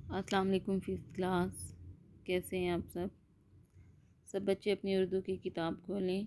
السلام علیکم fifth class, کیسے ہیں آپ سب بچے اپنی اردو کی کتاب کھولیں۔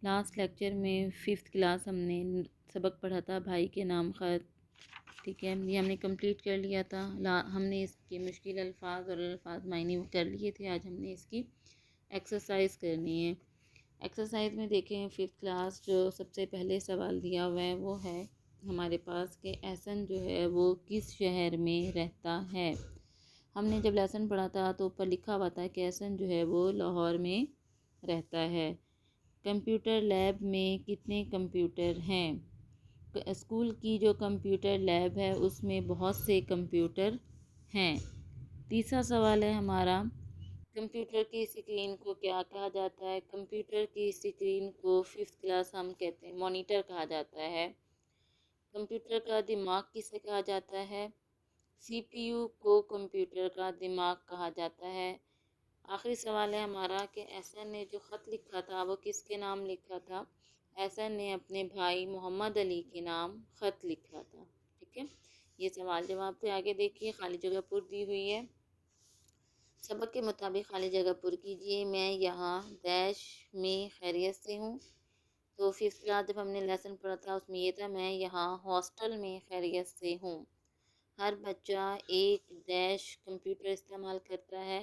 لاسٹ لیکچر میں ففتھ کلاس ہم نے سبق پڑھا تھا بھائی کے نام خط، ٹھیک ہے، یہ ہم نے کمپلیٹ کر لیا تھا۔ ہم نے اس کے مشکل الفاظ اور الفاظ معنی کر لیے تھے۔ آج ہم نے اس کی ایکسرسائز کرنی ہے۔ ایکسرسائز میں دیکھیں ففتھ کلاس جو سب سے پہلے سوال دیا ہوا ہے وہ ہے ہمارے پاس کہ احسن جو ہے وہ کس شہر میں رہتا ہے۔ ہم نے جب لیسن پڑھا تھا تو اوپر لکھا ہوا تھا کہ احسن جو ہے وہ لاہور میں رہتا ہے۔ کمپیوٹر لیب میں کتنے کمپیوٹر ہیں؟ اسکول کی جو کمپیوٹر لیب ہے اس میں بہت سے کمپیوٹر ہیں۔ تیسرا سوال ہے ہمارا، کمپیوٹر کی اسکرین کو کیا کہا جاتا ہے؟ کمپیوٹر کی اسکرین کو ففتھ کلاس ہم کہتے ہیں مانیٹر کہا جاتا ہے۔ کمپیوٹر کا دماغ کسے کہا جاتا ہے؟ سی پی یو کو کمپیوٹر کا دماغ کہا جاتا ہے۔ آخری سوال ہے ہمارا کہ احسن نے جو خط لکھا تھا وہ کس کے نام لکھا تھا؟ احسن نے اپنے بھائی محمد علی کے نام خط لکھا تھا، ٹھیک ہے۔ یہ سوال جواب تھے۔ آگے دیکھیے خالی جگہ پر دی ہوئی ہے، سبق کے مطابق خالی جگہ پر کیجیے۔ میں یہاں دیش میں خیریت سے ہوں۔ تو ففتھ کلاس جب ہم نے لیسن پڑھا تھا اس میں یہ تھا میں یہاں ہاسٹل میں خیریت سے ہوں۔ ہر بچہ ایک ڈیش کمپیوٹر استعمال کرتا ہے۔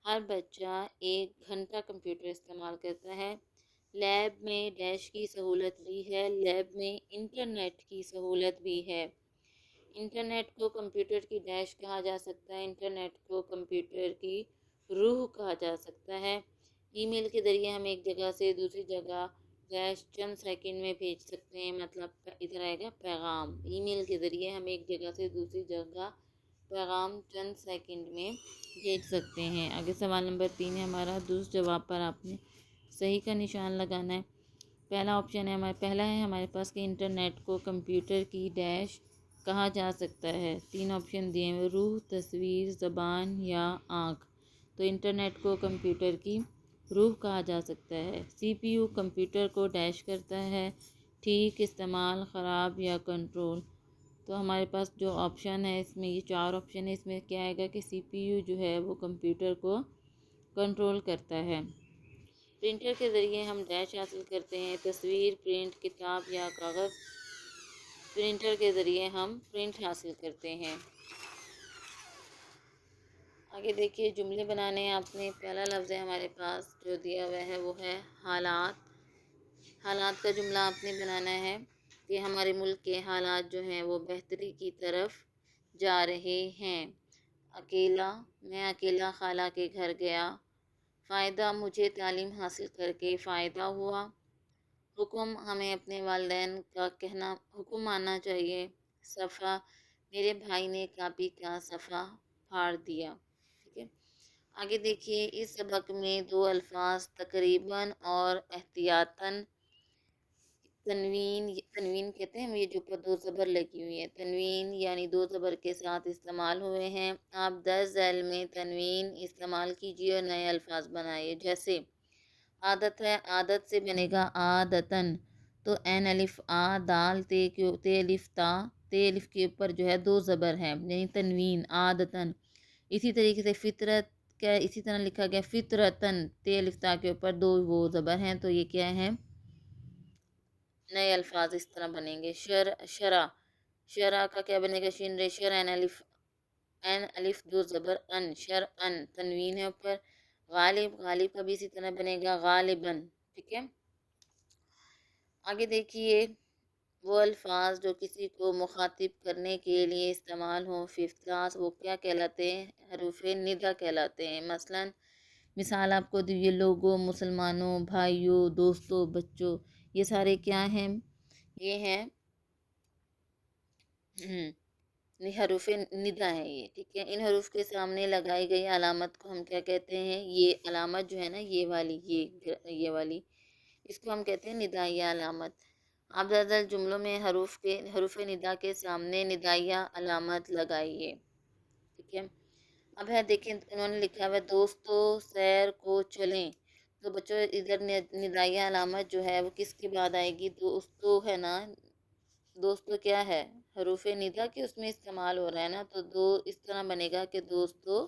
ہر بچہ 1 گھنٹہ کمپیوٹر استعمال کرتا ہے۔ لیب میں ڈیش کی سہولت بھی ہے، لیب میں انٹرنیٹ کی سہولت بھی ہے۔ انٹرنیٹ کو کمپیوٹر کی ڈیش کہا جا سکتا ہے، انٹرنیٹ کو کمپیوٹر کی روح کہا جا سکتا ہے۔ ای میل کے ذریعے ہم ایک جگہ سے دوسری جگہ ڈیش چند سیکنڈ میں بھیج سکتے ہیں، مطلب ادھر آئے گا پیغام۔ ای میل کے ذریعے ہم ایک جگہ سے دوسری جگہ پیغام چند سیکنڈ میں بھیج سکتے ہیں۔ آگے سوال نمبر 3 ہے ہمارا، درست جواب پر آپ نے صحیح کا نشان لگانا ہے۔ پہلا آپشن ہے ہمارے پاس کہ انٹرنیٹ کو کمپیوٹر کی ڈیش کہا جا سکتا ہے۔ 3 آپشن دیے ہیں، روح، تصویر، زبان یا آنکھ۔ تو انٹرنیٹ کو کمپیوٹر کی روح کہا جا سکتا ہے۔ سی پی یو کمپیوٹر کو ڈیش کرتا ہے، ٹھیک، استعمال، خراب یا کنٹرول۔ تو ہمارے پاس جو آپشن ہے اس میں یہ 4 آپشن ہے، اس میں کیا آئے گا کہ سی پی یو جو ہے وہ کمپیوٹر کو کنٹرول کرتا ہے۔ پرنٹر کے ذریعے ہم ڈیش حاصل کرتے ہیں، تصویر، پرنٹ، کتاب یا کاغذ۔ پرنٹر کے ذریعے ہم پرنٹ حاصل کرتے ہیں۔ آگے دیکھیے جملے بنانے ہیں آپ نے۔ پہلا لفظ ہے ہمارے پاس جو دیا ہوا ہے وہ ہے حالات۔ حالات کا جملہ آپ نے بنانا ہے کہ ہمارے ملک کے حالات جو ہیں وہ بہتری کی طرف جا رہے ہیں۔ اکیلا، میں اکیلا خالہ کے گھر گیا۔ فائدہ، مجھے تعلیم حاصل کر کے فائدہ ہوا۔ حکم، ہمیں اپنے والدین کا حکم ماننا چاہیے۔ صفحہ، میرے بھائی نے کاپی کا صفحہ پھاڑ دیا، ٹھیک ہے۔ آگے دیکھیے اس سبق میں 2 الفاظ تقریباً اور احتیاطاً، تنوین کہتے ہیں یہ جو پر 2 زبر لگی ہوئی ہے، تنوین یعنی 2 زبر کے ساتھ استعمال ہوئے ہیں۔ آپ درج ذیل میں تنوین استعمال کیجیے اور نئے الفاظ بنائیے۔ جیسے عادت ہے، عادت سے بنے گا عادتاً، تو این الف آ دال تے الف تا، تے الف کے اوپر جو ہے 2 زبر ہے یعنی تنوین عادتاً۔ اسی طریقے سے فطرت کا اسی طرح لکھا گیا فطرتاً، تے الف تا کے اوپر 2 وہ زبر ہیں، تو یہ کیا ہے، نئے الفاظ اس طرح بنیں گے۔ شرع، شرع کا کیا بنے گا، شین ریشر این الف 2 زبر ان، شرعن، تنوین ہے اوپر۔ غالب، غالب کا بھی اسی طرح بنے گا غالباً، ٹھیک ہے۔ آگے دیکھیے وہ الفاظ جو کسی کو مخاطب کرنے کے لیے استعمال ہوں ففتھ کلاس، وہ کیا کہلاتے ہیں، حروف ندا کہلاتے ہیں۔ مثال آپ کو دیئے، لوگوں، مسلمانوں، بھائیوں، دوستوں، بچوں، یہ سارے کیا ہیں، یہ ہیں حروف ندا ہیں یہ، ٹھیک ہے۔ ان حروف کے سامنے لگائی گئی علامت کو ہم کیا کہتے ہیں، یہ علامت جو ہے نا یہ والی اس کو ہم کہتے ہیں ندائیہ علامت۔ آپ زیادہ جملوں میں حروف ندا کے سامنے ندائیہ علامت لگائیے، ٹھیک ہے۔ اب ہے دیکھیں انہوں نے لکھا ہوا دوستو سیر کو چلیں، تو بچوں ادھر ندائیہ علامت جو ہے وہ کس کے بعد آئے گی، دوستو ہے نا، دوستو کیا ہے، حروف ندا کی اس میں استعمال ہو رہا ہے نا، تو دو اس طرح بنے گا کہ دوستو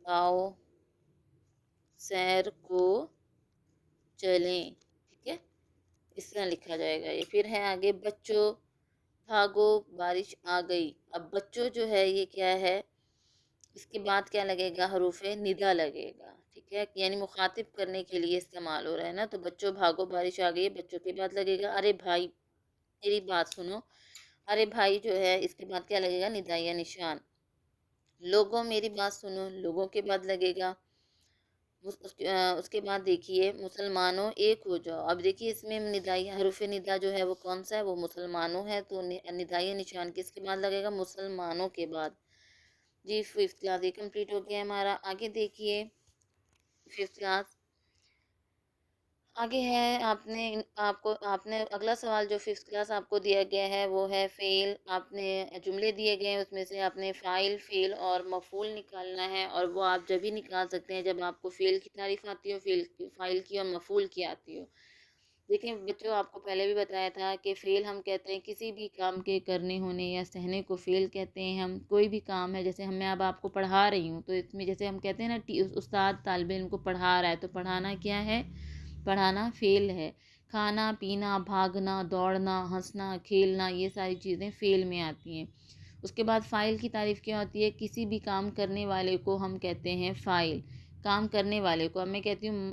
آؤ سیر کو چلیں، ٹھیک ہے، اس طرح لکھا جائے گا یہ۔ پھر ہے آگے بچوں بھاگو بارش آ گئی۔ اب بچوں جو ہے یہ کیا ہے، اس کے بعد کیا لگے گا، حروف ندا لگے گا، ٹھیک ہے، یعنی مخاطب کرنے کے لیے استعمال ہو رہا ہے نا، تو بچوں بھاگو بارش آ گئی، بچوں کے بعد لگے گا ارے بھائی میری بات سنو، ارے بھائی جو ہے اس کے بعد کیا لگے گا، ندائیہ نشان۔ لوگوں میری بات سنو، لوگوں کے بعد لگے گا، اس کے بعد دیکھیے مسلمانوں ایک ہو جاؤ۔ اب دیکھیے اس میں ندائی حروف ندا جو ہے وہ کون سا ہے، وہ مسلمانوں ہے، تو ندائی نشان کس کے بعد لگے گا، مسلمانوں کے بعد۔ جی ففتھ کلاس یہ کمپلیٹ ہو گیا ہمارا۔ آگے دیکھیے ففتھ کلاس، آگے ہے آپ نے اگلا سوال جو ففتھ کلاس آپ کو دیا گیا ہے وہ ہے فعل، آپ نے جملے دیے گئے ہیں اس میں سے آپ نے فاعل، فعل اور مفعول نکالنا ہے، اور وہ آپ جب ہی نکال سکتے ہیں جب آپ کو فعل کی تعریف آتی ہو، فاعل کی اور مفعول کی آتی ہو۔ دیکھیں بچوں، آپ کو پہلے بھی بتایا تھا کہ فعل ہم کہتے ہیں کسی بھی کام کے کرنے ہونے یا سہنے کو فعل کہتے ہیں ہم۔ کوئی بھی کام ہے، جیسے میں اب آپ کو پڑھا رہی ہوں تو اس میں جیسے ہم کہتے ہیں نا استاد طالب علم کو پڑھا رہا ہے، تو پڑھانا کیا ہے، پڑھانا فعل ہے۔ کھانا پینا، بھاگنا، دوڑنا، ہنسنا، کھیلنا، یہ ساری چیزیں فعل میں آتی ہیں۔ اس کے بعد فاعل کی تعریف کیا ہوتی ہے، کسی بھی کام کرنے والے کو ہم کہتے ہیں فاعل، کام کرنے والے کو۔ اب میں کہتی ہوں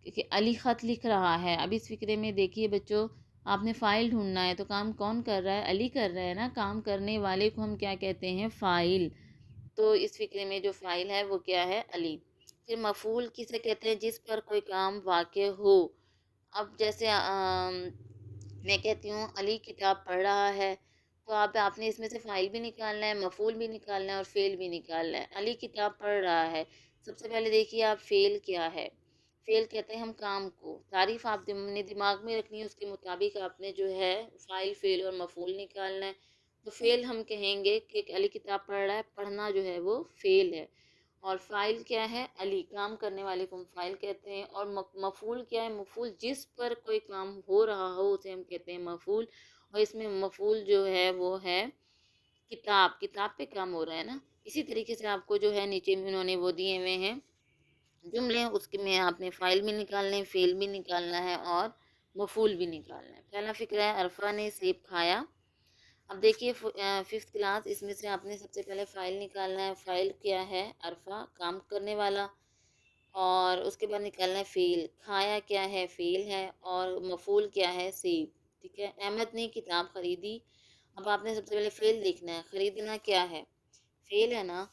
کہ علی خط لکھ رہا ہے، اب اس فقرے میں دیکھیے بچوں، آپ نے فاعل ڈھونڈنا ہے، تو کام کون کر رہا ہے، علی کر رہا ہے نا، کام کرنے والے کو ہم کیا کہتے ہیں، فاعل۔ تو اس فقرے میں جو فاعل ہے وہ کیا ہے، علی۔ پھر مفعول کسے کہتے ہیں، جس پر کوئی کام واقع ہو۔ اب جیسے میں کہتی ہوں علی کتاب پڑھ رہا ہے، تو آپ نے اس میں سے فاعل بھی نکالنا ہے، مفعول بھی نکالنا ہے اور فعل بھی نکالنا ہے۔ علی کتاب پڑھ رہا ہے، سب سے پہلے دیکھیے آپ فعل کیا ہے، فعل کہتے ہیں ہم کام کو، تعریف آپ نے دماغ میں رکھنی ہے، اس کے مطابق آپ نے جو ہے فاعل، فعل اور مفعول نکالنا ہے۔ تو فعل ہم کہیں گے کہ علی کتاب پڑھ رہا ہے، پڑھنا جو ہے وہ فعل ہے، اور فاعل کیا ہے، علی، کام کرنے والے کو ہم فاعل کہتے ہیں، اور مفعول کیا ہے، مفعول جس پر کوئی کام ہو رہا ہو اسے ہم کہتے ہیں مفعول، اور اس میں مفعول جو ہے وہ ہے کتاب، کتاب پہ کام ہو رہا ہے نا۔ اسی طریقے سے آپ کو جو ہے نیچے میں انہوں نے وہ دیے ہوئے ہیں جملے، اس کے میں آپ نے فاعل بھی نکالنے، فعل بھی نکالنا ہے اور مفعول بھی نکالنا ہے۔ پہلا فقرہ ہے عرفہ نے سیب کھایا۔ اب دیکھیے ففتھ کلاس، اس میں سے آپ نے سب سے پہلے فاعل نکالنا ہے، فاعل کیا ہے، عرفہ، کام کرنے والا، اور اس کے بعد نکالنا ہے فعل، کھایا کیا ہے، فعل ہے، اور مفعول کیا ہے، سیب، ٹھیک ہے۔ احمد نے کتاب خریدی۔ اب آپ نے سب سے پہلے فعل دیکھنا ہے، خریدنا کیا ہے، فعل ہے نا،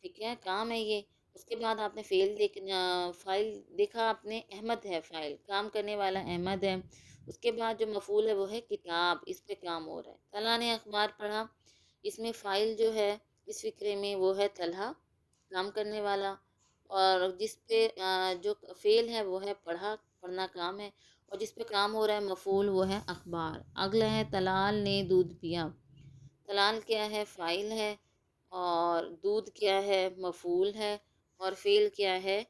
ٹھیک ہے، کام ہے یہ۔ اس کے بعد آپ نے فاعل دیکھا، آپ نے احمد ہے فاعل، کام کرنے والا احمد ہے۔ اس کے بعد جو مفعول ہے وہ ہے کتاب، اس پہ کام ہو رہا ہے۔ طلحہ نے اخبار پڑھا، اس میں فاعل جو ہے اس فقرے میں وہ ہے طلحہ، کام کرنے والا، اور جس پہ جو فعل ہے وہ ہے پڑھا، پڑھنا کام ہے، اور جس پہ کام ہو رہا ہے مفعول وہ ہے اخبار۔ اگلا ہے طلال نے دودھ پیا۔ طلال کیا ہے، فاعل ہے، اور دودھ کیا ہے، مفعول ہے، اور فعل کیا ہے،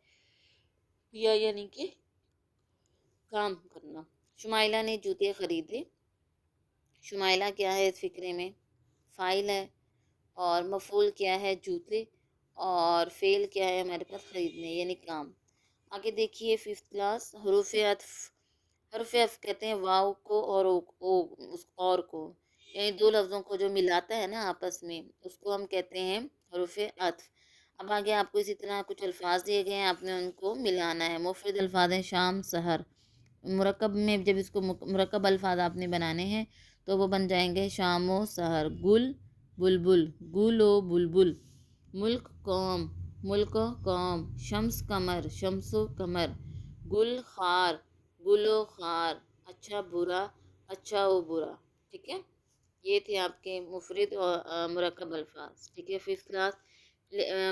پیا یعنی کہ کام کرنا۔ شمائلہ نے جوتے خریدے۔ شمائلہ کیا ہے اس فقرے میں، فاعل ہے، اور مفعول کیا ہے، جوتے، اور فعل کیا ہے ہمارے پاس، خریدنے یعنی کام۔ آگے دیکھیے ففتھ کلاس، حروف عطف۔ حروف عطف کہتے ہیں واو کو اور اس اور کو، یعنی دو لفظوں کو جو ملاتا ہے نا آپس میں، اس کو ہم کہتے ہیں حروف عطف۔ اب آگے آپ کو اسی طرح کچھ الفاظ دیے گئے ہیں، آپ نے ان کو ملانا ہے۔ مفرد الفاظ ہیں شام، سحر۔ مرکب میں جب اس کو مرکب الفاظ آپ نے بنانے ہیں تو وہ بن جائیں گے شام و سحر، گل، بلبل، گل و بلبل، ملک، قوم، ملک و قوم، شمس، قمر، شمس و قمر، گل، خار، گل و خار، اچھا، برا، اچھا و برا، ٹھیک ہے۔ یہ تھے آپ کے مفرد اور مرکب الفاظ، ٹھیک ہے۔ ففتھ کلاس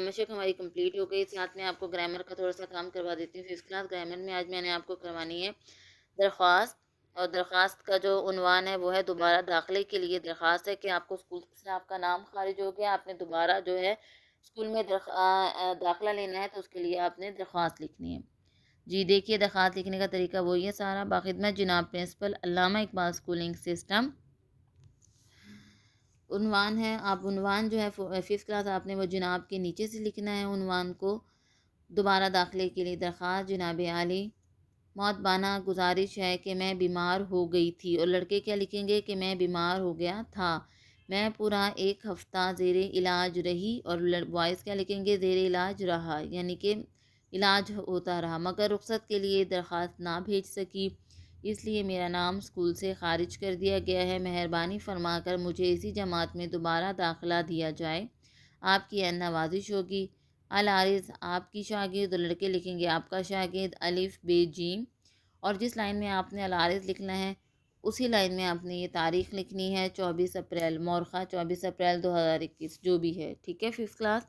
مشق ہماری کمپلیٹ ہو گئی، ساتھ میں آپ کو گرامر کا تھوڑا سا کام کروا دیتی ہوں۔ ففتھ کلاس گرامر میں آج میں نے آپ کو کروانی ہے درخواست، اور درخواست کا جو عنوان ہے وہ ہے دوبارہ داخلے کے لیے درخواست ہے کہ آپ کو اسکول سے آپ کا نام خارج ہو گیا، آپ نے دوبارہ جو ہے اسکول میں داخلہ لینا ہے، تو اس کے لیے آپ نے درخواست لکھنی ہے۔ جی دیکھیے درخواست لکھنے کا طریقہ وہی ہے سارا. باخدمت جناب پرنسپل علامہ اقبال اسکولنگ سسٹم. عنوان ہے، آپ عنوان جو ہے 5th کلاس آپ نے وہ جناب کے نیچے سے لکھنا ہے عنوان کو. دوبارہ داخلے کے لیے درخواست جناب عالی معتبانہ گزارش ہے کہ میں بیمار ہو گئی تھی، اور لڑکے کیا لکھیں گے کہ میں بیمار ہو گیا تھا، میں پورا 1 ہفتہ زیر علاج رہی، اور بوائز کیا لکھیں گے زیر علاج رہا، یعنی کہ علاج ہوتا رہا، مگر رخصت کے لیے درخواست نہ بھیج سکی، اس لیے میرا نام اسکول سے خارج کر دیا گیا ہے. مہربانی فرما کر مجھے اسی جماعت میں دوبارہ داخلہ دیا جائے، آپ کی نوازش ہوگی. العارض آپ کی شاگرد، اور لڑکے لکھیں گے آپ کا شاگرد الف بے جیم. اور جس لائن میں آپ نے العارض لکھنا ہے اسی لائن میں آپ نے یہ تاریخ لکھنی ہے 24 اپریل مورخہ 24 اپریل 2021 جو بھی ہے. ٹھیک ہے 5th کلاس.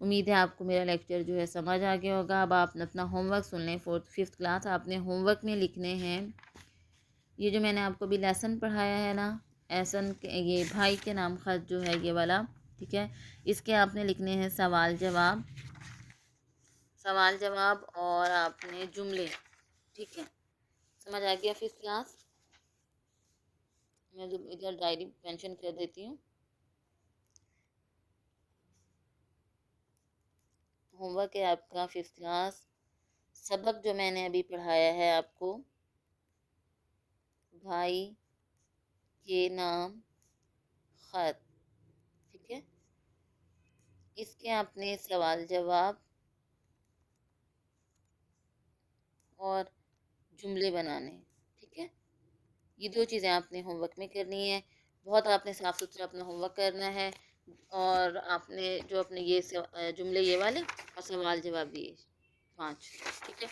امید ہے آپ کو میرا لیکچر جو ہے سمجھ آ گیا ہوگا. اب آپ اپنا ہوم ورک سن لیں. 5th کلاس آپ نے ہوم ورک میں لکھنے ہیں یہ جو میں نے آپ کو بھی لیسن پڑھایا ہے نا، یہ بھائی کے نام خط جو ہے یہ والا، ٹھیک ہے، اس کے آپ نے لکھنے ہیں سوال جواب اور آپ نے جملے. ٹھیک ہے، سمجھ آ گیا 5th کلاس. میں ادھر ڈائری مینشن کر دیتی ہوں. ہوم ورک ہے آپ کا 5th کلاس. سبق جو میں نے ابھی پڑھایا ہے آپ کو، بھائی کے نام خط، ٹھیک ہے، اس کے آپ نے سوال جواب اور جملے بنانے. ٹھیک ہے، یہ 2 چیزیں آپ نے ہوم ورک میں کرنی ہے. بہت آپ نے صاف ستھرا اپنا ہوم ورک کرنا ہے، اور آپ نے جو اپنے یہ جملے یہ والے اور سوال جواب یہ 5. ٹھیک ہے،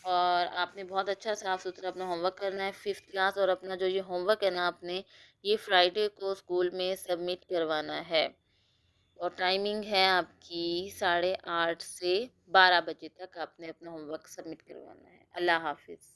اور آپ نے بہت اچھا صاف ستھرا اپنا ہوم ورک کرنا ہے 5th کلاس. اور اپنا جو یہ ہوم ورک ہے نا آپ نے یہ فرائیڈے کو اسکول میں سبمٹ کروانا ہے، اور ٹائمنگ ہے آپ کی 8:30 سے 12 بجے تک آپ نے اپنا ہوم ورک سبمٹ کروانا ہے. اللہ حافظ.